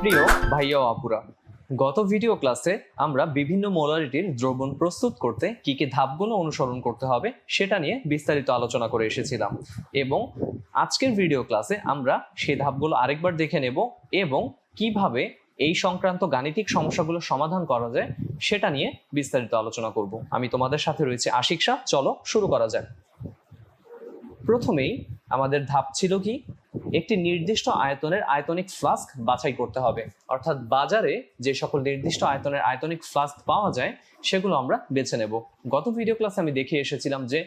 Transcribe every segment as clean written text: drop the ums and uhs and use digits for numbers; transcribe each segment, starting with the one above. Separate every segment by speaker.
Speaker 1: প্রিয় ভাইয়া ও আপুরা, গত ভিডিও ক্লাসে আমরা বিভিন্ন মোলারিটির দ্রবণ প্রস্তুত করতে কি কি ধাপগুলো অনুসরণ করতে হবে সেটা নিয়ে বিস্তারিত আলোচনা করে এসেছিলাম এবং আজকের ভিডিও ক্লাসে আমরা সেই ধাপগুলো আরেকবার দেখে নেব এবং কিভাবে এই সংক্রান্ত গাণিতিক সমস্যাগুলো সমাধান করা যায় সেটা নিয়ে বিস্তারিত আলোচনা করব। আমি তোমাদের সাথে রয়েছে আশিক শাহ। চলো শুরু করা যাক। প্রথমেই আমাদের ধাপ ছিল কি, একটি নির্দিষ্ট আয়তনের আয়তনিক ফ্লাস্ক বাছাই করতে হবে। অর্থাৎ বাজারে যে সকল নির্দিষ্ট আয়তনের আয়তনিক ফ্লাস্ক পাওয়া যায় সেগুলো আমরা বেছে নেব। গত ভিডিও ক্লাসে আমি দেখিয়ে এসেছিলাম যে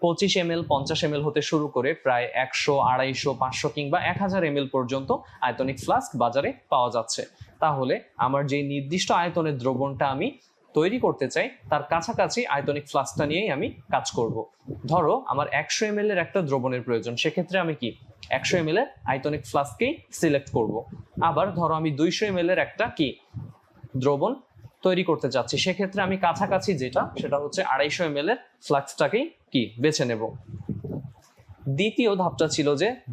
Speaker 1: 25 ml 50 ml হতে শুরু করে প্রায় 100, 250, 500 কিংবা 1000 ml পর্যন্ত আয়তনিক ফ্লাস্ক বাজারে পাওয়া যাচ্ছে। তাহলে আমার যে নির্দিষ্ট আয়তনের দ্রবণটা আমি তৈরি করতে চাই তার কাছাকাছি আয়তনিক ফ্লাস্কটা নিয়েই আমি কাজ করব। ধরো আমার 100 ml এর একটা দ্রবণের প্রয়োজন, সেক্ষেত্রে আমি কি 100 ml এর আয়তনিক ফ্লাস্ককেই সিলেক্ট করব। আবার ধরো আমি 200 ml এর একটা কি দ্রবণ তৈরি করতে চাচ্ছি, সেক্ষেত্রে আমি কাছাকাছি সেটা হচ্ছে 250 ml এর ফ্লাস্কটাকেই কি বেছে নেব। দ্বিতীয় ধাপটা ছিল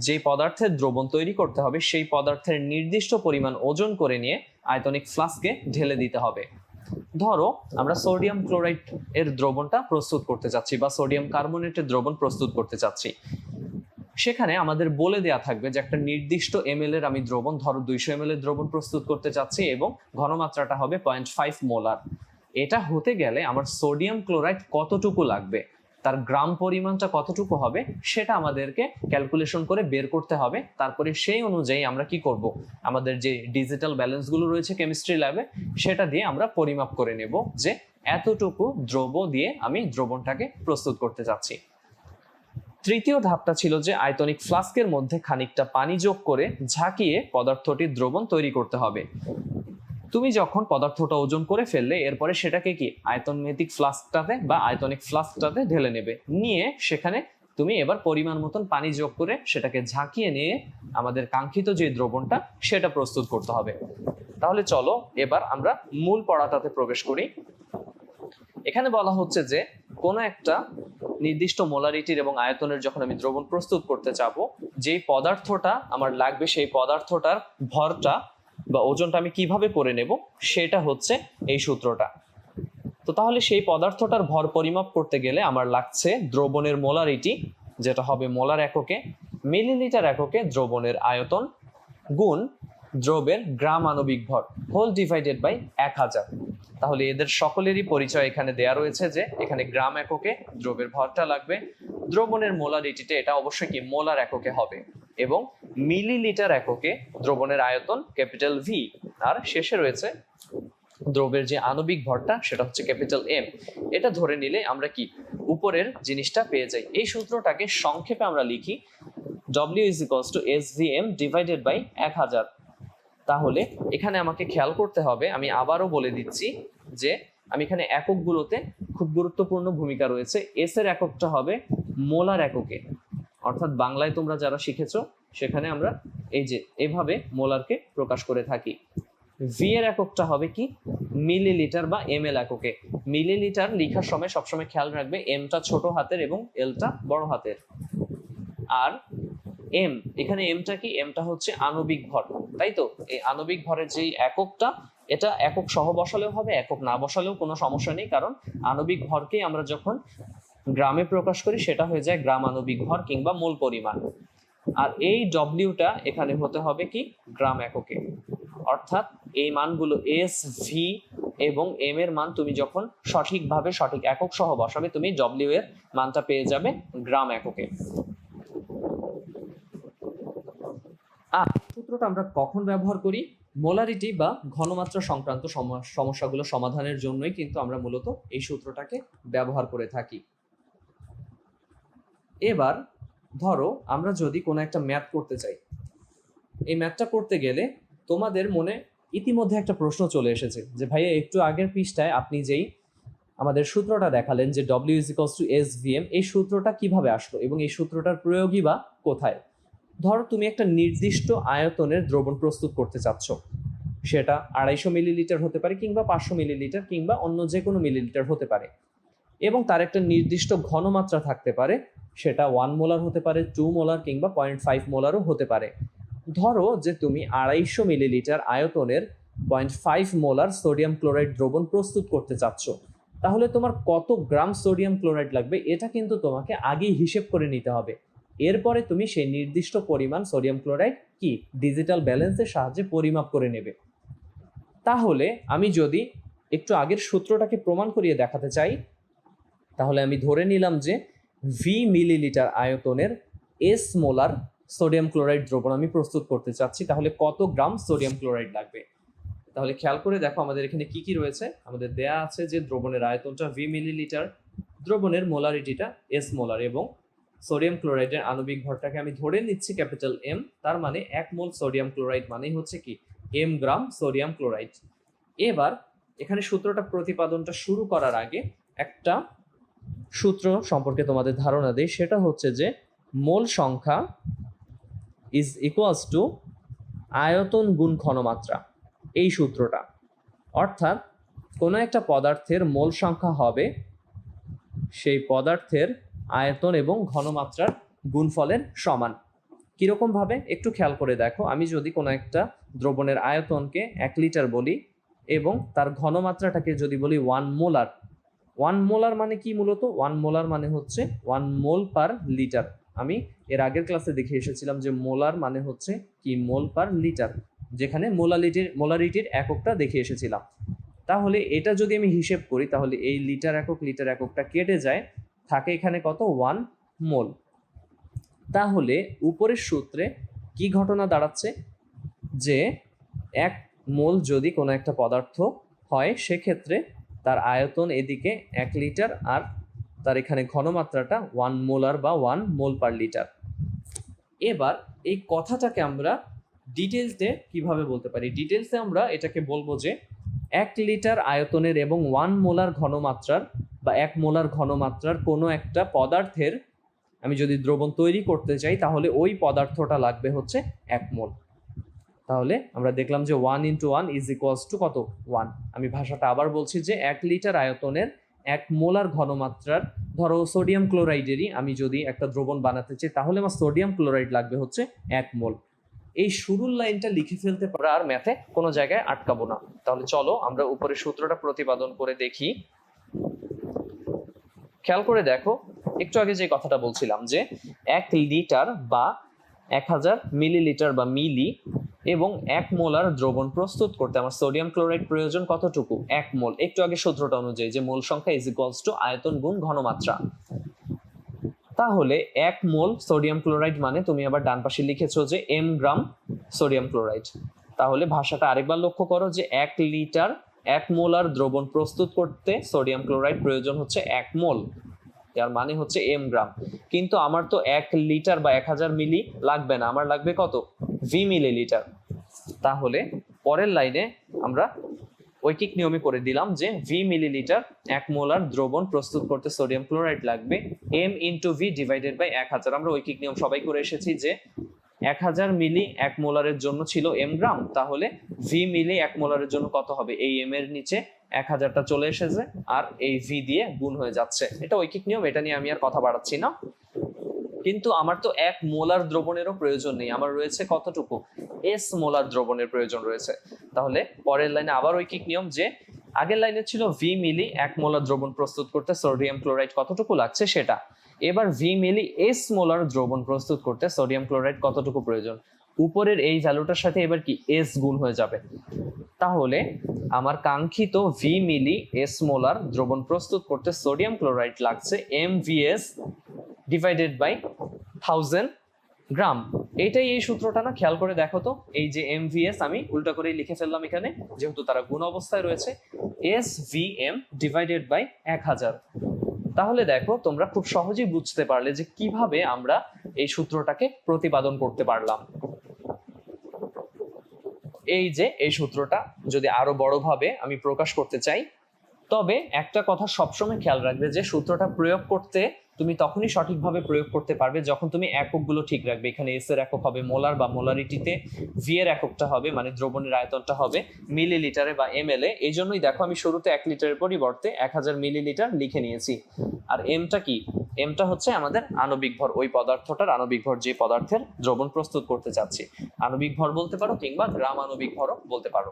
Speaker 1: যে পদার্থের দ্রবণ তৈরি করতে হবে সেই পদার্থের নির্দিষ্ট পরিমাণ ওজন করে নিয়ে আয়তনিক ফ্লাস্কে ঢেলে দিতে হবে। ধরো আমরা সোডিয়াম ক্লোরাইড এর দ্রবণটা প্রস্তুত করতে চাচ্ছি বা সোডিয়াম কার্বনেটের দ্রবণ প্রস্তুত করতে চাচ্ছি, সেখানে আমাদের বলে দেয়া থাকবে যে একটা নির্দিষ্ট ml এর আমি দ্রবণ, ধরো 200 ml এর দ্রবণ প্রস্তুত করতে চাচ্ছি এবং ঘনমাত্রাটা হবে 0.5 মোলার। এটা হতে গেলে আমার সোডিয়াম ক্লোরাইড কতটুকু লাগবে, তার গ্রাম পরিমাণটা কতটুকু হবে সেটা আমাদেরকে ক্যালকুলেশন করে বের করতে হবে। তারপরে সেই অনুযায়ী আমরা কি করব, আমাদের যে ডিজিটাল ব্যালেন্সগুলো রয়েছে কেমিস্ট্রি ল্যাবে সেটা দিয়ে আমরা পরিমাপ করে নেব যে এতটুকু দ্রব্য দিয়ে আমি দ্রবণটাকে প্রস্তুত করতে চাচ্ছি। তৃতীয় ধাপটা ছিল যে আয়তনিক ফ্লাস্কের মধ্যে খানিকটা পানি যোগ করে ঝাঁকিয়ে পদার্থটির দ্রবণ তৈরি করতে হবে। তুমি যখন পদার্থটা ওজন করে ফেললে এরপরে সেটাকে কি আয়তনমেটিক ফ্লাস্কটাতে বা আয়তনিক ফ্লাস্কটাতে ঢেলে নেবে, নিয়ে সেখানে তুমি এবার পরিমাণ মতন পানি যোগ করে সেটাকে ঝাঁকিয়ে নিয়ে আমাদের কাঙ্ক্ষিত যে দ্রবণটা সেটা প্রস্তুত করতে হবে। তাহলে চলো এবার আমরা মূল পড়াটাতে প্রবেশ করি। এখানে বলা হচ্ছে যে কোনো একটা নির্দিষ্ট মোলারিটির এবং আয়তনের যখন আমি দ্রবণ প্রস্তুত করতে চাবো, যেই পদার্থটা আমার লাগবে সেই পদার্থটার ভরটা বা ওজনটা আমি কিভাবে করে নেব সেটা হচ্ছে এই সূত্রটা। তো তাহলে সেই পদার্থটার ভর পরিমাপ করতে গেলে আমার লাগছে দ্রবণের মোলারিটি, যেটা হবে মোলার এককে, মিলিলিটার এককে দ্রবণের আয়তন গুণ দ্রবের গ্রাম আণবিক ভর হোল ডিভাইডেড বাই 1000। তাহলে এদের সকলেরই পরিচয় এখানে দেয়া রয়েছে যে এখানে গ্রাম এককে দ্রবের ভরটা লাগবে, দ্রবণের মোলারিটিটা এটা অবশ্যই কি মোলার এককে হবে, এবং মিলিলিটার এককে দ্রবণের আয়তন ক্যাপিটাল ভি, আর শেষে রয়েছে দ্রবের যে আণবিক ভরটা সেটা হচ্ছে ক্যাপিটাল এম। এটা ধরে নিলে আমরা কি উপরের জিনিসটা পেয়ে যাই। এই সূত্রটাকে সংক্ষেপে আমরা লিখি W is equals to SVM divided by 1000। তাহলে এখানে আমাকে খেয়াল করতে হবে, আমি আবারও বলে দিচ্ছি যে আমি এখানে এককগুলোতে খুব গুরুত্বপূর্ণ ভূমিকা রয়েছে। এস এর এককটা হবে মোলার এককে, অর্থাৎ বাংলায় তোমরা যারা শিখেছো সেখানে আমরা এই যে এভাবে মোলারকে প্রকাশ করে থাকি। ভি এর এককটা হবে কি মিলিলিটার বা ml এককে। মিলিলিটার লেখার সময় সবসময় খেয়াল রাখবে এমটা ছোট হাতের এবং এলটা বড় হাতের। আর এম, এখানে এমটা কি, এমটা হচ্ছে আণবিক ভর, তাই তো? এই আণবিক ভরের যেই এককটা, এটা একক সহ বসালেও হবে, একক না বসালেও কোনো সমস্যা নেই, কারণ আণবিক ভরকেই আমরা যখন গ্রামে প্রকাশ করি সেটা হয়ে যায় গ্রাম আণবিক ভর কিংবা মোল পরিমাণ। আর এই ডব্লিউটা এখানে হতে হবে কি গ্রাম এককে। অর্থাৎ এই মানগুলো এস, ভি এবং এম এর মান তুমি যখন সঠিকভাবে সঠিক একক সহ বসাবে তুমি ডব্লিউ এর মানটা পেয়ে যাবে গ্রাম এককে। আর সূত্রটা আমরা কখন ব্যবহার করি? মোলারিটি বা ঘনমাত্রা সংক্রান্ত সমস্যাগুলো সমাধানের জন্যই কিন্তু আমরা মূলত এই সূত্রটাকে ব্যবহার করে থাকি। এবার ধরো আমরা যদি কোনো একটা ম্যাথ করতে চাই, এই ম্যাথটা করতে গেলে তোমাদের মনে ইতিমধ্যে একটা প্রশ্ন চলে এসেছে যে ভাইয়া একটু আগের পৃষ্ঠায় আপনি যেই আমাদের সূত্রটা দেখালেন যে W is equals to SVM, এই সূত্রটা কিভাবে আসলো এবং এই সূত্রটার প্রয়োগই বা কোথায়? ধরো তুমি একটা নির্দিষ্ট আয়তনের দ্রবণ প্রস্তুত করতে চাচ্ছ, সেটা 250 মিলিলিটার হতে পারে কিংবা 500 মিলিলিটার কিংবা অন্য যে কোনো মিলিলিটার হতে পারে, এবং তার একটা নির্দিষ্ট ঘনমাত্রা থাকতে পারে, সেটা 1 মোলার হতে পারে, 2 মোলার কিংবা 0.5 মোলারও হতে পারে। ধরো যে তুমি 250 মিলিলিটার আয়তনের 0.5 মোলার সোডিয়াম ক্লোরাইড দ্রবণ প্রস্তুত করতে চাচ্ছ, তাহলে তোমার কত গ্রাম সোডিয়াম ক্লোরাইড লাগবে এটা কিন্তু তোমাকে আগেই হিসেব করে নিতে হবে। এরপরে তুমি সেই নির্দিষ্ট পরিমাণ সোডিয়াম ক্লোরাইড কি ডিজিটাল ব্যালেন্সের সাহায্যে পরিমাপ করে নেবে। তাহলে আমি যদি একটু আগের সূত্রটাকে প্রমাণ করিয়ে দেখাতে চাই, তাহলে আমি ধরে নিলাম যে ভি মিলিলিটার আয়তনের এস মোলার সোডিয়াম ক্লোরাইড দ্রবণ আমি প্রস্তুত করতে চাচ্ছি, তাহলে কত গ্রাম সোডিয়াম ক্লোরাইড লাগবে। তাহলে খেয়াল করে দেখো আমাদের এখানে কি কি রয়েছে। আমাদের দেয়া আছে যে দ্রবণের আয়তনটা ভি মিলিলিটার, দ্রবণের মোলারিটিটা এস মোলার, এবং সোডিয়াম ক্লোরাইডের আণবিক ভরটাকে আমি ধরে নিচ্ছি ক্যাপিটাল এম। তার মানে 1 মোল সোডিয়াম ক্লোরাইড মানেই হচ্ছে কি এম গ্রাম সোডিয়াম ক্লোরাইড। এবার এখানে সূত্রটা প্রতিপাদনটা শুরু করার আগে একটা সূত্র সম্পর্কে তোমাদের ধারণা দেই, সেটা হচ্ছে যে মোল সংখ্যা ইজ ইকুয়ালস টু আয়তন গুণ ঘনমাত্রা। এই সূত্রটা অর্থাৎ কোনো একটা পদার্থের মোল সংখ্যা হবে সেই পদার্থের আয়তন এবং ঘনমাত্রার গুণফলের সমান। কিরকম ভাবে একটু খেয়াল করে দেখো, আমি যদি কোনো একটা দ্রবণের আয়তনকে 1 লিটার বলি এবং তার ঘনমাত্রাটাকে যদি বলি 1 মোলার, 1 মোলার মানে কি মূলত 1 মোলার মানে হচ্ছে 1 মোল পার লিটার। আমি এর আগের ক্লাসে দেখে এসেছিলাম যে মোলার মানে হচ্ছে কি মোল পার লিটার, যেখানে মোলারিটির এককটা দেখে এসেছিলাম। তাহলে এটা যদি আমি হিসেব করি তাহলে এই লিটার এককটা কেটে যায়, থাকে এখানে কত 1 মোল। তাহলে উপরের সূত্রে কি ঘটনা দাঁড়াচ্ছে যে 1 মোল যদি কোনো একটা পদার্থ হয় সেক্ষেত্রে তার আয়তন এদিকে 1 লিটার আর তার এখানে ঘনমাত্রাটা 1 মোলার বা 1 মোল পার লিটার। এবার এই কথাটাকে আমরা ডিটেলসে কিভাবে বলতে পারি? ডিটেলসে আমরা এটাকে বলবো যে 1 লিটার আয়তনের এবং 1 মোলার ঘনমাত্রার বা 1 মোলার ঘনমাত্রার কোনো একটা পদার্থের আমি যদি দ্রবণ তৈরি করতে চাই তাহলে ওই পদার্থটা লাগবে হচ্ছে 1 মোল। তাহলে আমরা দেখলাম যে 1 × 1 = কত 1। আমি ভাষাটা আবার বলছি যে 1 লিটার আয়তনের 1 মোলার ঘনমাত্রার, ধরো সোডিয়াম ক্লোরাইডেরই আমি যদি একটা দ্রবণ বানাতে চাই তাহলে আমার সোডিয়াম ক্লোরাইড লাগবে হচ্ছে 1 মোল। এই শুরুর লাইনটা লিখে ফেলতে পারা আর ম্যাথে কোনো জায়গায় আটকাবো না। তাহলে চলো আমরা উপরের সূত্রটা প্রতিপাদন করে দেখি। খেয়াল করে দেখো, একটু আগে যে কথাটা বলছিলাম যে 1 লিটার বা 1000 মিলিলিটার বা মিলি এবং 1 মোলার দ্রবণ প্রস্তুত করতে আমার সোডিয়াম ক্লোরাইড প্রয়োজন কতটুকু 1 মোল। একটু আগে সূত্রটা অনুযায়ী যে মোল সংখ্যা = আয়তন গুণ ঘনমাত্রা। তাহলে 1 মোল সোডিয়াম ক্লোরাইড মানে তুমি আবার ডান পাশে লিখেছো যে m গ্রাম সোডিয়াম ক্লোরাইড। তাহলে ভাষাটা আরেকবার লক্ষ্য করো যে 1 লিটার 1 মোলার দ্রবণ প্রস্তুত করতে সোডিয়াম ক্লোরাইড প্রয়োজন হচ্ছে 1 মোল, এর মানে হচ্ছে m গ্রাম। কিন্তু আমার তো 1 লিটার বা 1000 মিলি লাগবে না, আমার লাগবে কত v মিলিলিটার। তাহলে পরের লাইনে আমরা ঐকিক নিয়মে করে দিলাম যে v মিলিলিটার 1 মোলার দ্রবণ প্রস্তুত করতে সোডিয়াম ক্লোরাইড লাগবে m × v / 1000। আমরা ঐকিক নিয়ম সবাই করে এসেছি যে 1000 মিলি 1 মোলারের জন্য ছিল m গ্রাম, তাহলে v মিলি 1 মোলারের জন্য কত হবে, এই m এর নিচে 1000টা চলে এসেছে আর এই v দিয়ে গুণ হয়ে যাচ্ছে। এটা ঐকিক নিয়ম, এটা নিয়ে আমি আর কথা বাড়াচ্ছি না। কিন্তু আমার তো 1 মোলার দ্রবণেরও প্রয়োজন নেই, আমার রয়েছে কতটুকু s মোলার দ্রবণের প্রয়োজন রয়েছে। তাহলে পরের লাইনে আবার ঐকিক নিয়ম যে আগের লাইনে ছিল v মিলি 1 মোলার দ্রবণ প্রস্তুত করতে সোডিয়াম ক্লোরাইড কতটুকু লাগছে সেটা, এবার v মিলি s মোলার দ্রবণ প্রস্তুত করতে সোডিয়াম ক্লোরাইড কতটুকু প্রয়োজন, উপরের এই ভ্যালুটার সাথে এবার কি s গুণ হয়ে যাবে। তাহলে আমার কাঙ্ক্ষিত v মিলি s মোলার দ্রবণ প্রস্তুত করতে সোডিয়াম ক্লোরাইড লাগছে mvs / 1000 গ্রাম। এইটাই এই সূত্রটা না, খেয়াল করে দেখো তো, এই যে mvs আমি উল্টা করে লিখে ফেললাম এখানে যেহেতু তারা গুণ অবস্থায় রয়েছে, svm / 1000। তাহলে দেখো তোমরা খুব সহজেই বুঝতে পারলে যে কিভাবে আমরা এই সূত্রটাকে প্রতিপাদন করতে পারলাম। এই যে এই সূত্রটা যদি আরো বড়ভাবে আমি প্রকাশ করতে চাই, তবে একটা কথা সবসময় খেয়াল রাখবে যে সূত্রটা প্রয়োগ করতে তুমি তখনই সঠিকভাবে প্রয়োগ করতে পারবে যখন তুমি এককগুলো ঠিক রাখবে। এখানে এস এর একক হবে মোলার বা মোলারিটিতে, ভি এর এককটা হবে মানে দ্রবণের আয়তনটা হবে মিলিলিটারে বা এমএল এ। এই জন্যই দেখো আমি শুরুতে 1 লিটারের পরিবর্তে 1000 মিলিলিটার লিখে নিয়েছি। আর এমটা কি? এমটা হচ্ছে আমাদের আণবিক ভর, ওই পদার্থটার আণবিক ভর যে পদার্থের দ্রবণ প্রস্তুত করতে চাচ্ছি। আণবিক ভর বলতে পারো কিংবা গ্রাম আণবিক ভরও বলতে পারো।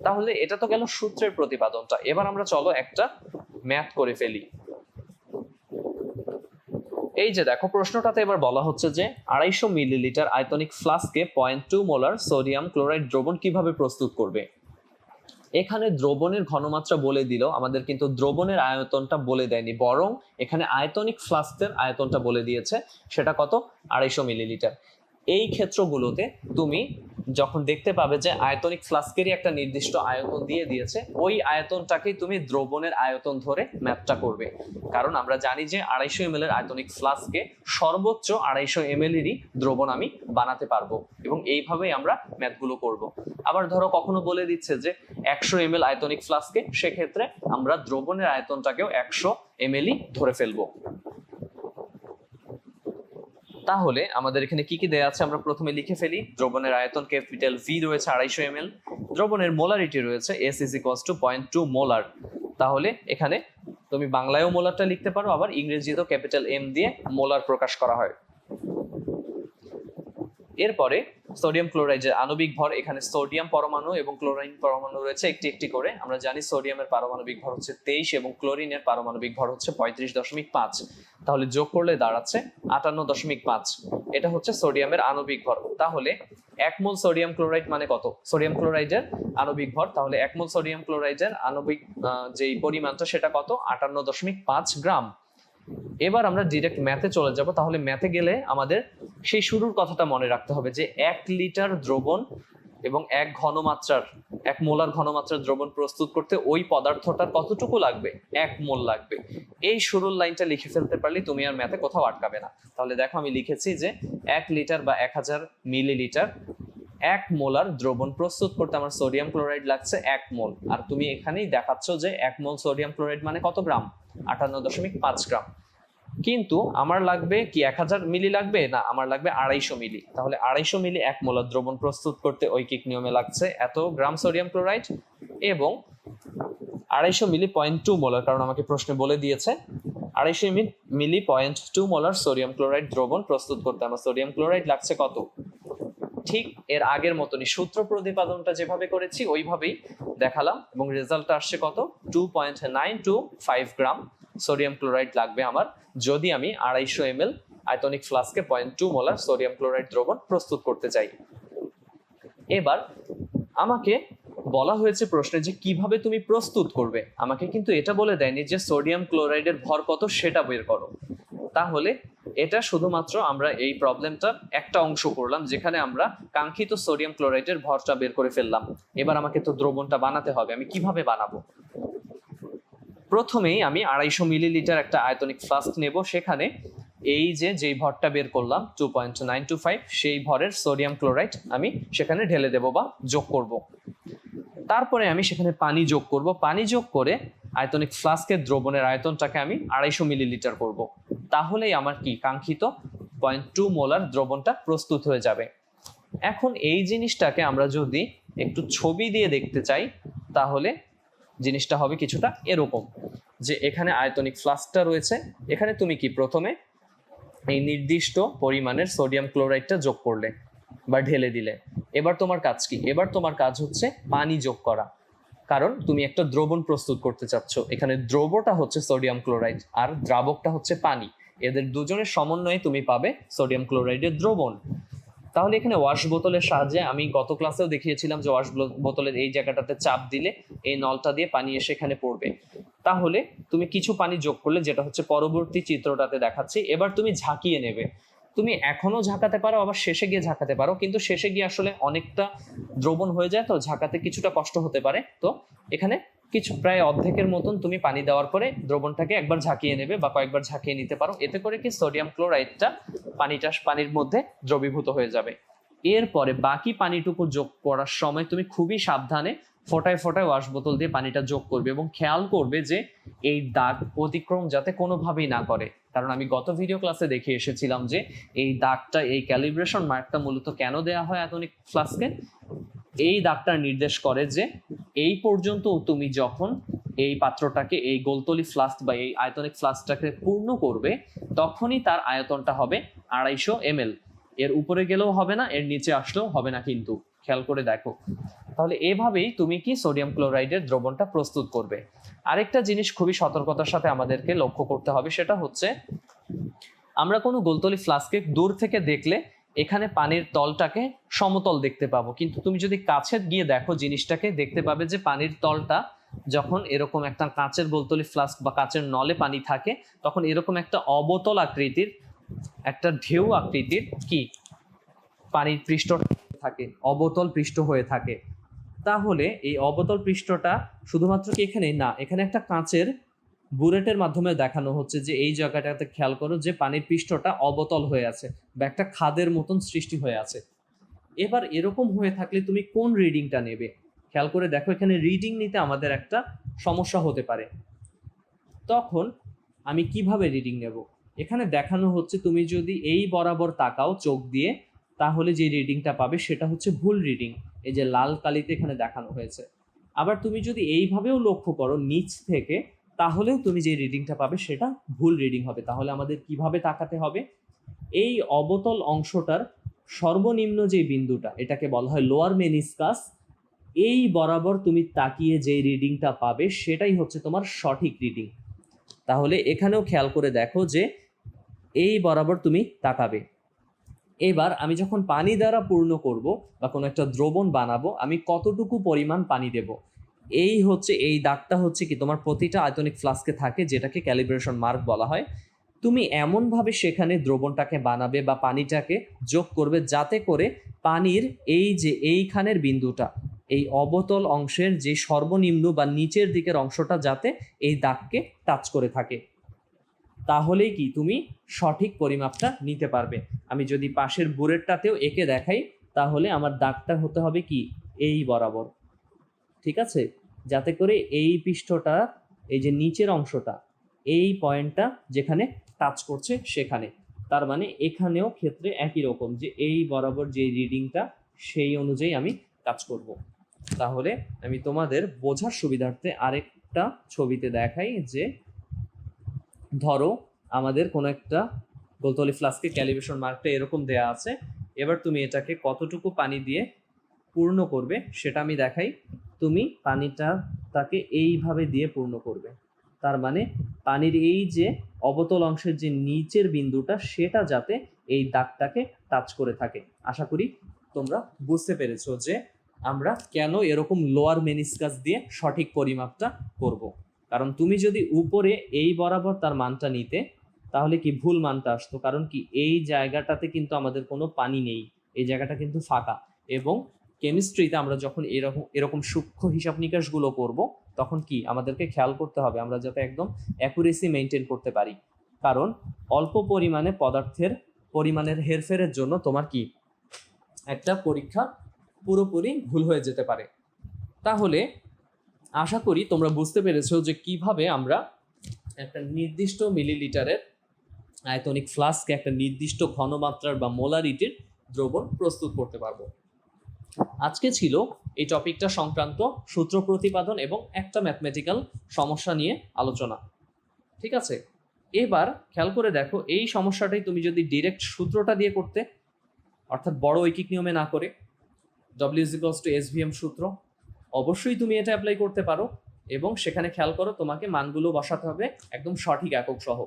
Speaker 1: তাহলে এটা তো গেল সূত্রের প্রতিপাদনটা। এবার আমরা চলো একটা ম্যাথ করে ফেলি। এই যে দেখো প্রশ্নটাতে এবার বলা হচ্ছে যে 250 মিলিলিটার আয়তনিক ফ্লাস্কে 0.2 মোলার সোডিয়াম ক্লোরাইড দ্রবণ কিভাবে প্রস্তুত করবে। এখানে দ্রবণের ঘনমাত্রা বলে দিল, আমাদের কিন্তু দ্রবণের আয়তনটা বলে দেয়নি, বরং এখানে আয়তনিক ফ্লাস্কের আয়তনটা বলে দিয়েছে। সেটা কত? 250 মিলিলিটার। এই ক্ষেত্রগুলোতে তুমি যখন দেখতে পাবে যে আয়তনিক ফ্লাস্কেরই একটা নির্দিষ্ট আয়তন দিয়ে দিয়েছে, ওই আয়তনটাকেই তুমি দ্রবণের আয়তন ধরে ম্যাপটা করবে। কারণ আমরা জানি যে 250 ml এর আয়তনিক ফ্লাস্কে সর্বোচ্চ 250 ml এরই দ্রবণ আমি বানাতে পারবো, এবং এইভাবেই আমরা ম্যাথগুলো করব। আবার ধরো কখনো বলে দিচ্ছে যে 100 ml আয়তনিক ফ্লাস্কে, সেক্ষেত্রে আমরা দ্রবণের আয়তনটাকেও 100 ml ধরে ফেলবো। তাহলে আমাদের এখানে কি কি দেয়া আছে আমরা প্রথমে লিখে ফেলি। দ্রবণের আয়তন ক্যাপিটাল ভি রয়েছে 250 ml, দ্রবণের মোলারিটি রয়েছে S = 0.2 মোলার। তাহলে এখানে তুমি বাংলায়ও মোলারটা লিখতে পারো, আবার ইংরেজিতেও ক্যাপিটাল এম দিয়ে মোলার প্রকাশ করা হয়। এরপরে সোডিয়াম ক্লোরাইডের আণবিক ভর, এখানে সোডিয়াম পরমাণু এবং ক্লোরিন পরমাণু রয়েছে একটি একটি করে। আমরা জানি সোডিয়ামের পারমাণবিক ভর হচ্ছে 23 এবং ক্লোরিনের পারমাণবিক ভর হচ্ছে 35.5। তাহলে যোগ করলে দাঁড়াচ্ছে 58.5। এটা হচ্ছে সোডিয়ামের আণবিক ভর। তাহলে 1 মোল সোডিয়াম ক্লোরাইড মানে কত? সোডিয়াম ক্লোরাইডের আণবিক ভর, তাহলে 1 মোল সোডিয়াম ক্লোরাইডের আণবিক যেই পরিমাণটা সেটা কত? 58.5 গ্রাম। এবার আমরা ডিরেক্ট ম্যাথে চলে যাব। তাহলে ম্যাথে গেলে আমাদের সেই শুরুর কথাটা মনে রাখতে হবে যে 1 লিটার দ্রবণ এবং 1 মোলার ঘনমাত্রার দ্রবণ প্রস্তুত করতে ওই পদার্থটার কতটুকু লাগবে? 1 মোল লাগবে। এই শুরুর লাইনটা লিখে ফেলতে পারলে তুমি আর ম্যাথে কোথাও আটকাবে না। তাহলে দেখো আমি লিখেছি যে 1 লিটার বা 1000 মিলিলিটার 1 মোলার দ্রবণ প্রস্তুত করতে আমার সোডিয়াম ক্লোরাইড লাগছে 1 মোল। আর তুমি এখানেই দেখাচ্ছ যে 1 মোল সোডিয়াম ক্লোরাইড মানে কত গ্রাম? 58.5 গ্রাম। কিন্তু আমার লাগবে কি 1000 মিলি লাগবে না, আমার লাগবে 250 মিলি। তাহলে 250 মিলি 1 মোলার দ্রবণ প্রস্তুত করতে ঐকিক নিয়মে লাগছে এত গ্রাম সোডিয়াম ক্লোরাইড, এবং 250 মিলি 0.2 মোলার, কারণ আমাকে প্রশ্নে বলে দিয়েছে 250 মিলি 0.2 মোলার সোডিয়াম ক্লোরাইড দ্রবণ প্রস্তুত করতে আমার সোডিয়াম ক্লোরাইড লাগছে কত? ঠিক এর আগের মতনই সূত্র প্রতিপাদনটা যেভাবে করেছি ওইভাবেই দেখালাম, এবং রেজাল্টটা আসছে কত? 2.925 গ্রাম সোডিয়াম ক্লোরাইড লাগবে আমার, যদি আমি 250 ml আয়তনিক ফ্লাস্কে 0.2 মোলার সোডিয়াম ক্লোরাইড দ্রবণ প্রস্তুত করতে চাই। এবার আমাকে বলা হয়েছে প্রশ্নে যে কিভাবে তুমি প্রস্তুত করবে। আমাকে কিন্তু এটা বলে দেয়নি যে সোডিয়াম ক্লোরাইডের ভর কত সেটা বের করো। তাহলে এটা শুধুমাত্র আমরা এই প্রবলেমটার একটা অংশ করলাম, যেখানে আমরা কাঙ্ক্ষিত সোডিয়াম ক্লোরাইডের ভরটা বের করে ফেললাম। এবার আমাকে তো দ্রবণটা বানাতে হবে। আমি কিভাবে বানাবো? প্রথমেই আমি 250 মিলিলিটার একটা আয়তনিক ফ্লাস্ক নেব, সেখানে এই যেই ভরটা বের করলাম 2.925, সেই ভরের সোডিয়াম ক্লোরাইড আমি সেখানে ঢেলে দেব বা যোগ করব। তারপরে আমি সেখানে পানি যোগ করব। পানি যোগ করে আয়তনিক ফ্লাস্কের দ্রবণের আয়তনটাকে আমি 250 মিলিলিটার করব। তাহলেই আমার কি কাঙ্ক্ষিত 0.2 মোলার দ্রবণটা প্রস্তুত হয়ে যাবে। এখন এই জিনিসটাকে আমরা যদি একটু ছবি দিয়ে দেখতে চাই, তাহলে জিনিসটা হবে কিছুটা এরকম, যে এখানে আয়তনিক ফ্লাস্কটা রয়েছে, এখানে তুমি কি প্রথমে এই নির্দিষ্ট পরিমাণের সোডিয়াম ক্লোরাইডটা যোগ করলে বা ঢেলে দিলে। এবার তোমার কাজ কি? এবার তোমার কাজ হচ্ছে পানি যোগ করা, কারণ তুমি একটা দ্রবণ প্রস্তুত করতে চাচ্ছ। এখানে দ্রবটা হচ্ছে সোডিয়াম ক্লোরাইড আর দ্রাবকটা হচ্ছে পানি, এদের দুজনের সমন্বয়ে তুমি পাবে সোডিয়াম ক্লোরাইডের দ্রবণ। তাহলে এখানে ওয়াশ বোতলের সাহায্যে, আমি গত ক্লাসেও দেখিয়েছিলাম যে ওয়াশ বোতলের এই জায়গাটাতে চাপ দিলে এই নলটা দিয়ে পানি এসে এখানে পড়বে। তাহলে তুমি কিছু পানি যোগ করলে, যেটা হচ্ছে পরবর্তী চিত্রটাতে দেখাচ্ছি। এবার তুমি ঝাঁকিয়ে নেবে। তুমি এখনো ঝাঁকাতে পারো, আবার শেষে গিয়ে ঝাঁকাতে পারো, কিন্তু শেষে গিয়ে আসলে অনেকটা দ্রবণ হয়ে যায়, তো ঝাঁকাতে কিছুটা কষ্ট হতে পারে। তো এখানে কিছু প্রায় অর্ধেকের মতন তুমি পানি দেওয়ার পরে দ্রবণটাকে একবার ঝাঁকিয়ে নেবে বা কয়েকবার ঝাঁকিয়ে নিতে পারো। এতে করে কি সোডিয়াম ক্লোরাইডটা পানির মধ্যে দ্রবীভূত হয়ে যাবে। এরপরে বাকি পানিটুকু যোগ করার সময় তুমি খুবই সাবধানে ফোটায় ফোটায় ওয়াশ বোতল দিয়ে পানিটা যোগ করবে, এবং খেয়াল করবে যে এই দাগ অতিক্রম যাতে কোনোভাবেই না করে, কারণ আমি গত ভিডিও ক্লাসে দেখে এসেছিলাম যে এই দাগটা, এই ক্যালিব্রেশন মার্কটা মূলত কেন দেয়া হয় আয়তনিক ফ্লাস্কে। এই দাগটা নির্দেশ করে যে এই পর্যন্ত তুমি যখন এই পাত্রটাকে, এই গোলতলি ফ্লাস্ক বা এই আয়তনিক ফ্লাস্কটাকে পূর্ণ করবে, তখনই তার আয়তনটা হবে 250 ml। এর উপরে গেলেও হবে না, এর নিচে আসলেও হবে না, কিন্তু খেয়াল করে দেখো। তাহলে এভাবেই তুমি কি সোডিয়াম ক্লোরাইডের দ্রবণটা প্রস্তুত করবে। আরেকটা জিনিস খুবই সতর্কতার সাথে আমাদেরকে লক্ষ্য করতে হবে, সেটা হচ্ছে আমরা কোনো গোলতলি ফ্লাস্কে দূর থেকে দেখলে এখানে পানির তলটাকে সমতল দেখতে পাবো, কিন্তু তুমি যদি কাছে গিয়ে দেখো জিনিসটাকে, দেখতে পাবে যে পানির তলটা যখন এরকম একটা কাঁচের গোলতলি ফ্লাস্ক বা কাঁচের নলে পানি থাকে, তখন এরকম একটা অবতল আকৃতির, একটা ঢেউ আকৃতির কি পানির পৃষ্ঠ থাকে, অবতল পৃষ্ঠ হয়ে থাকে। তাহলে এই অবতল পৃষ্ঠটা শুধুমাত্র কি এখানে না, এখানে একটা কাঁচের বুলেটের মাধ্যমে দেখানো হচ্ছে যে এই জায়গাটাতে খেয়াল করো যে পানির পৃষ্ঠটা অবতল হয়ে আছে বা একটা খাদের মতন সৃষ্টি হয়ে আছে। এবার এরকম হয়ে থাকলে তুমি কোন রিডিংটা নেবে খেয়াল করে দেখো। এখানে রিডিং নিতে আমাদের একটা সমস্যা হতে পারে। তখন আমি কিভাবে রিডিং নেব? এখানে দেখানো হচ্ছে তুমি যদি এই বরাবর তাকাও চোখ দিয়ে, তাহলে যে রিডিংটা পাবে সেটা হচ্ছে ভুল রিডিং। এই যে লাল কালিতে এখানে দেখানো হয়েছে। আবার তুমি যদি এইভাবেও লক্ষ্য করো নিচ থেকে, তাহলেও তুমি যে রিডিংটা পাবে সেটা ভুল রিডিং হবে। তাহলে আমাদের কিভাবে তাকাতে হবে? এই অবতল অংশটার সর্বনিম্ন যে বিন্দুটা, এটাকে বলা হয় লোয়ার মেনিসকাস, এই বরাবর তুমি তাকিয়ে যে রিডিংটা পাবে সেটাই হচ্ছে তোমার সঠিক রিডিং। তাহলে এখানেও খেয়াল করে দেখো যে এই বরাবর তুমি তাকাবে। এবার আমি যখন পানি দ্বারা পূর্ণ করব বা কোনো একটা দ্রবণ বানাবো, আমি কতটুকু পরিমাণ পানি দেব, এই হচ্ছে এই দাগটা হচ্ছে কি তোমার প্রতিটা আয়তনিক ফ্লাস্কে থাকে, যেটাকে ক্যালিব্রেশন মার্ক বলা হয়। তুমি এমনভাবে সেখানে দ্রবণটাকে বানাবে বা পানিটাকে যোগ করবে যাতে করে পানির এই যে এইখানের বিন্দুটা, এই অবতল অংশের যে সর্বনিম্ন বা নিচের দিকের অংশটা যাতে এই দাগকে টাচ করে থাকে, তাহলেই কি তুমি সঠিক পরিমাপটা নিতে পারবে। আমি যদি পাশের বুলেটটাতেও এঁকে দেখাই, তাহলে আমার দাগটা হতে হবে কি এই বরাবর, ঠিক আছে, যাতে করে এই পৃষ্ঠটা, এই যে নিচের অংশটা, এই পয়েন্টটা যেখানে টাচ করছে সেখানে। তার মানে এখানেও ক্ষেত্রে একই রকম, যে এই বরাবর যে রিডিংটা সেই অনুযায়ী আমি কাজ করব। তাহলে আমি তোমাদের বোঝার সুবিধার্থে আরেকটা ছবিতে দেখাই যে ধরো আমাদের কোনো একটা গোলতলি ফ্লাস্কে ক্যালিব্রেশন মার্কটা এরকম দেয়া আছে। এবার তুমি এটাকে কতটুকু পানি দিয়ে পূর্ণ করবে সেটা আমি দেখাই। তুমি পানিটা তাকে এইভাবে দিয়ে পূর্ণ করবে। তার মানে পানির এই যে অবতল অংশের যে নিচের বিন্দুটা, সেটা যাতে এই দাগটাকে টাচ করে থাকে। আশা করি তোমরা বুঝতে পেরেছো যে আমরা কেন এরকম লোয়ার মেনিসকাস দিয়ে সঠিক পরিমাপটা করব। কারণ তুমি যদি উপরে এই বরাবর তার মানটা নিতে, তাহলে কি ভুল মানটা আসতো। কারণ কি এই জায়গাটাতে কিন্তু আমাদের কোনো পানি নেই, এই জায়গাটা কিন্তু ফাঁকা। এবং কেমিস্ট্রিতে আমরা যখন এরকম সূক্ষ্ম হিসাব নিকাশগুলো করব, তখন কি আমাদেরকে খেয়াল করতে হবে আমরা যাতে একদম অ্যাকুরেসি মেনটেন করতে পারি। কারণ অল্প পরিমাণে পদার্থের পরিমাণের হেরফেরের জন্য তোমার কি একটা পরীক্ষা পুরোপুরি ভুল হয়ে যেতে পারে। তাহলে আশা করি তোমরা বুঝতে পেরেছো যে কিভাবে আমরা একটা নির্দিষ্ট মিলিলিটারের আয়তনিক ফ্লাস্কে একটা নির্দিষ্ট ঘনমাত্রার বা মোলারিটির দ্রবণ প্রস্তুত করতে পারবো। আজকে ছিল এই টপিকটা সংক্রান্ত সূত্র প্রতিপাদন এবং একটা ম্যাথমেটিক্যাল সমস্যা নিয়ে আলোচনা, ঠিক আছে। এবার খেয়াল করে দেখো, এই সমস্যাটাই তুমি যদি ডিরেক্ট সূত্রটা দিয়ে করতে, অর্থাৎ বড় ঐকিক নিয়মে না করে, W=SVM সূত্র, অবশ্যই তুমি এটা অ্যাপ্লাই করতে পারো। এবং সেখানে খেয়াল করো তোমাকে মানগুলো বসাতে হবে একদম সঠিক একক সহ।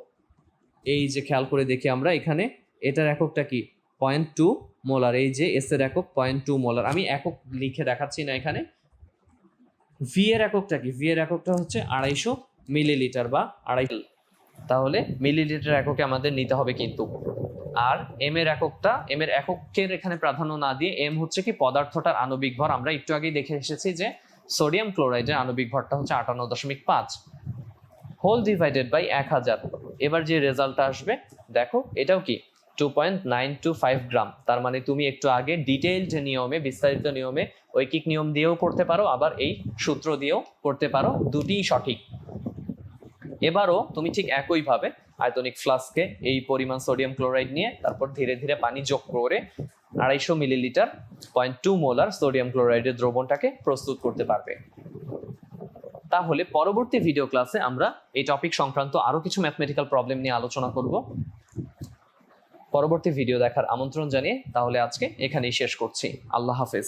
Speaker 1: এই যে খেয়াল করে দেখি আমরা এখানে, এটার এককটা কি 0.2 মোলার, এই যে এস এর একক 0.2 মোলার। আমি একক লিখে দেখাচ্ছি না এখানে। ভি এর এককটা কি? ভি এর এককটা হচ্ছে 250 মিলিলিটার বা 250। তাহলে মিলিলিটার এককে আমাদের নিতে হবে কিন্তু। আর এম এর এককটা, এম এর এককের এখানে প্রাধান্য না দিয়ে এম হচ্ছে কি পদার্থটার আণবিক ভর। আমরা একটু আগেই দেখে এসেছি যে সোডিয়াম ক্লোরাইডের আণবিক ভরটা হচ্ছে 58.5 হোল ডিভাইডেড বাই 1000। এবার যে রেজাল্টটা আসবে দেখো, এটাও কি 2.925 গ্রাম। তার মানে তুমি একটু আগে ডিটেইলড নিয়মে, বিস্তারিত নিয়মে, ঐকিক নিয়ম দিয়েও করতে পারো, আবার এই সূত্র দিয়েও করতে পারো, দুটিই সঠিক। এবারও তুমি ঠিক একইভাবে আয়তনিক ফ্লাস্কে এই পরিমাণ সোডিয়াম ক্লোরাইড নিয়ে তারপর ধীরে ধীরে পানি যোগ করে 250 মিলিলিটার 0.2 মোলার সোডিয়াম ক্লোরাইডের দ্রবণটাকে প্রস্তুত করতে পারবে। তাহলে পরবর্তী ভিডিও ক্লাসে আমরা এই টপিক সংক্রান্ত আরো কিছু ম্যাথমেটিক্যাল প্রবলেম নিয়ে আলোচনা করব। পরবর্তী ভিডিও দেখার আমন্ত্রণ জানিয়ে তাহলে আজকে এখানেই শেষ করছি। আল্লাহ হাফেজ।